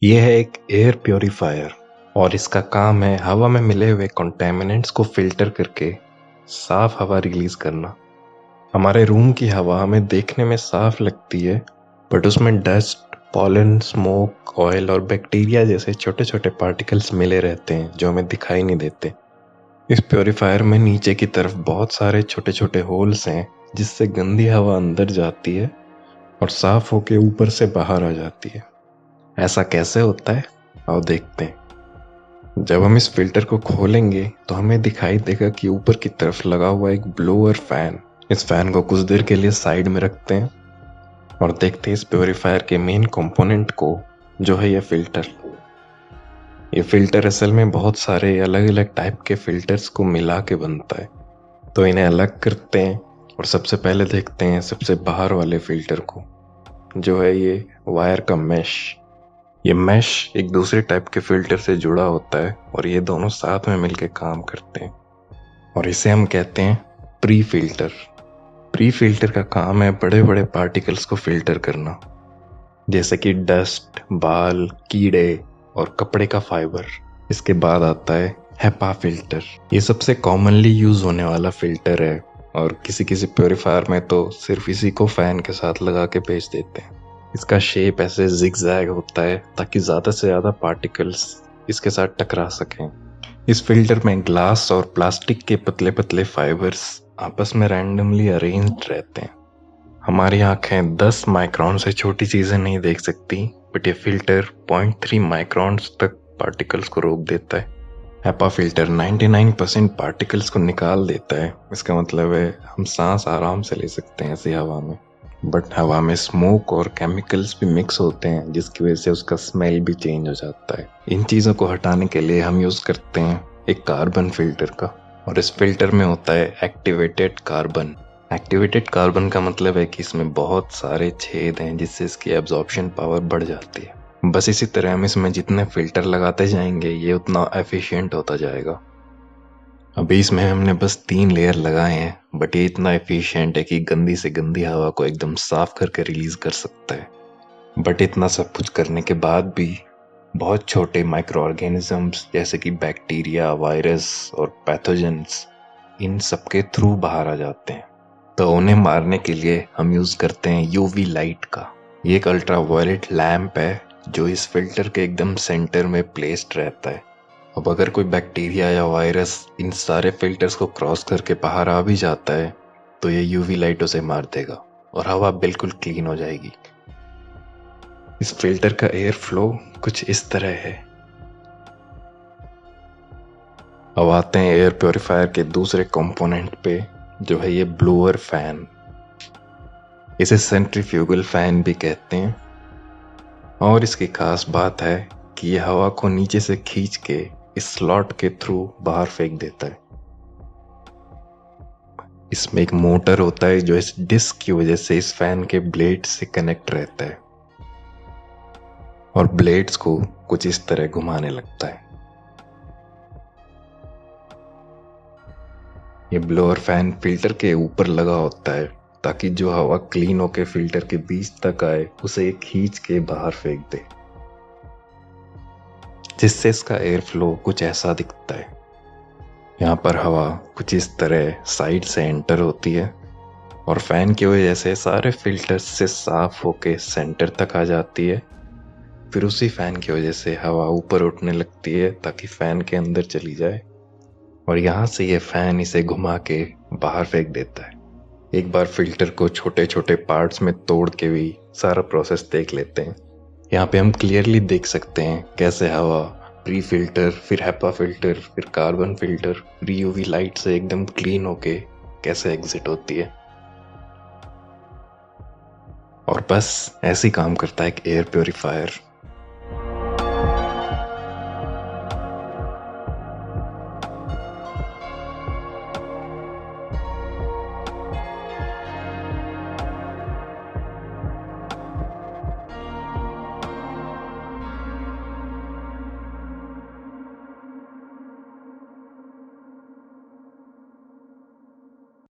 यह है एक एयर प्योरीफायर और इसका काम है हवा में मिले हुए कंटेमिनेंट्स को फिल्टर करके साफ हवा रिलीज करना। हमारे रूम की हवा हमें देखने में साफ लगती है, बट उसमें डस्ट, पॉलन, स्मोक, ऑयल और बैक्टीरिया जैसे छोटे छोटे पार्टिकल्स मिले रहते हैं जो हमें दिखाई नहीं देते। इस प्योरीफायर में नीचे की तरफ बहुत सारे छोटे छोटे होल्स हैं जिससे गंदी हवा अंदर जाती है और साफ होके ऊपर से बाहर आ जाती है। ऐसा कैसे होता है, आओ देखते हैं। जब हम इस फिल्टर को खोलेंगे तो हमें दिखाई देगा कि ऊपर की तरफ लगा हुआ एक ब्लोअर फैन। इस फैन को कुछ देर के लिए साइड में रखते हैं और देखते हैं इस प्योरीफायर के मेन कंपोनेंट को, जो है ये फिल्टर। ये फिल्टर असल में बहुत सारे अलग अलग टाइप के फिल्टर्स को मिला के बनता है, तो इन्हें अलग करते हैं और सबसे पहले देखते हैं सबसे बाहर वाले फिल्टर को, जो है ये वायर का मैश। ये मैश एक दूसरे टाइप के फिल्टर से जुड़ा होता है और ये दोनों साथ में मिलकर काम करते हैं और इसे हम कहते हैं प्री फिल्टर। प्री फिल्टर का काम है बड़े बड़े पार्टिकल्स को फिल्टर करना, जैसे कि डस्ट, बाल, कीड़े और कपड़े का फाइबर। इसके बाद आता है हेपा फिल्टर। ये सबसे कॉमनली यूज होने वाला फिल्टर है और किसी किसी प्योरीफायर में तो सिर्फ इसी को फैन के साथ लगा के भेज देते हैं। इसका शेप ऐसे जिगजैग होता है ताकि ज़्यादा से ज़्यादा पार्टिकल्स इसके साथ टकरा सकें। इस फिल्टर में ग्लास और प्लास्टिक के पतले पतले फाइबर्स आपस में रैंडमली अरेंज्ड रहते हैं। हमारी आंखें 10 माइक्रोन से छोटी चीज़ें नहीं देख सकती, बट ये फिल्टर 0.3 माइक्रोन्स तक पार्टिकल्स को रोक देता है। हेपा फिल्टर 99% पार्टिकल्स को निकाल देता है। इसका मतलब है हम सांस आराम से ले सकते हैं ऐसी हवा में। बट हवा में स्मोक और केमिकल्स भी मिक्स होते हैं जिसकी वजह से उसका स्मेल भी चेंज हो जाता है। इन चीज़ों को हटाने के लिए हम यूज़ करते हैं एक कार्बन फिल्टर का, और इस फिल्टर में होता है एक्टिवेटेड कार्बन। एक्टिवेटेड कार्बन का मतलब है कि इसमें बहुत सारे छेद हैं जिससे इसकी एब्जॉर्प्शन पावर बढ़ जाती है। बस इसी तरह हम इसमें जितने फिल्टर लगाते जाएंगे ये उतना एफिशिएंट होता जाएगा। अभी इसमें हमने बस 3 लेयर लगाए हैं, बट ये इतना एफिशिएंट है कि गंदी से गंदी हवा को एकदम साफ करके रिलीज कर सकता है। बट इतना सब कुछ करने के बाद भी बहुत छोटे माइक्रो ऑर्गेनिजम्स जैसे कि बैक्टीरिया, वायरस और पैथोजेंस इन सबके थ्रू बाहर आ जाते हैं। तो उन्हें मारने के लिए हम यूज करते हैं यूवी लाइट का। ये एक अल्ट्रा वायलेट लैम्प है जो इस फिल्टर के एकदम सेंटर में प्लेस्ड रहता है। अब अगर कोई बैक्टीरिया या वायरस इन सारे फिल्टर्स को क्रॉस करके बाहर आ भी जाता है तो ये यूवी लाइट उसे मार देगा और हवा बिल्कुल क्लीन हो जाएगी। इस फिल्टर का एयर फ्लो कुछ इस तरह है। अब आते हैं एयर प्योरीफायर के दूसरे कंपोनेंट पे, जो है ये ब्लोअर फैन। इसे सेंट्रीफ्यूगल फैन भी कहते हैं और इसकी खास बात है कि ये हवा को नीचे से खींच के इस स्लॉट के थ्रू बाहर फेंक देता है। इसमें एक मोटर होता है जो इस डिस्क की वजह से इस फैन के ब्लेड से कनेक्ट रहता है और ब्लेड्स को कुछ इस तरह घुमाने लगता है। ये ब्लोअर फैन फिल्टर के ऊपर लगा होता है ताकि जो हवा क्लीन होके फिल्टर के बीच तक आए उसे खींच के बाहर फेंक दे, जिससे इसका एयर फ्लो कुछ ऐसा दिखता है। यहाँ पर हवा कुछ इस तरह साइड से एंटर होती है और फैन की वजह से सारे फिल्टर्स से साफ होके सेंटर तक आ जाती है। फिर उसी फैन की वजह से हवा ऊपर उठने लगती है ताकि फैन के अंदर चली जाए और यहाँ से ये फैन इसे घुमा के बाहर फेंक देता है। एक बार फिल्टर को छोटे छोटे पार्ट्स में तोड़ के भी सारा प्रोसेस देख लेते हैं। यहाँ पे हम क्लियरली देख सकते हैं कैसे हवा प्री फिल्टर, फिर हेपा फिल्टर, फिर कार्बन फिल्टर, फिर यूवी लाइट से एकदम क्लीन होके कैसे एग्जिट होती है। और बस ऐसे ही काम करता है एक एयर प्योरीफायर।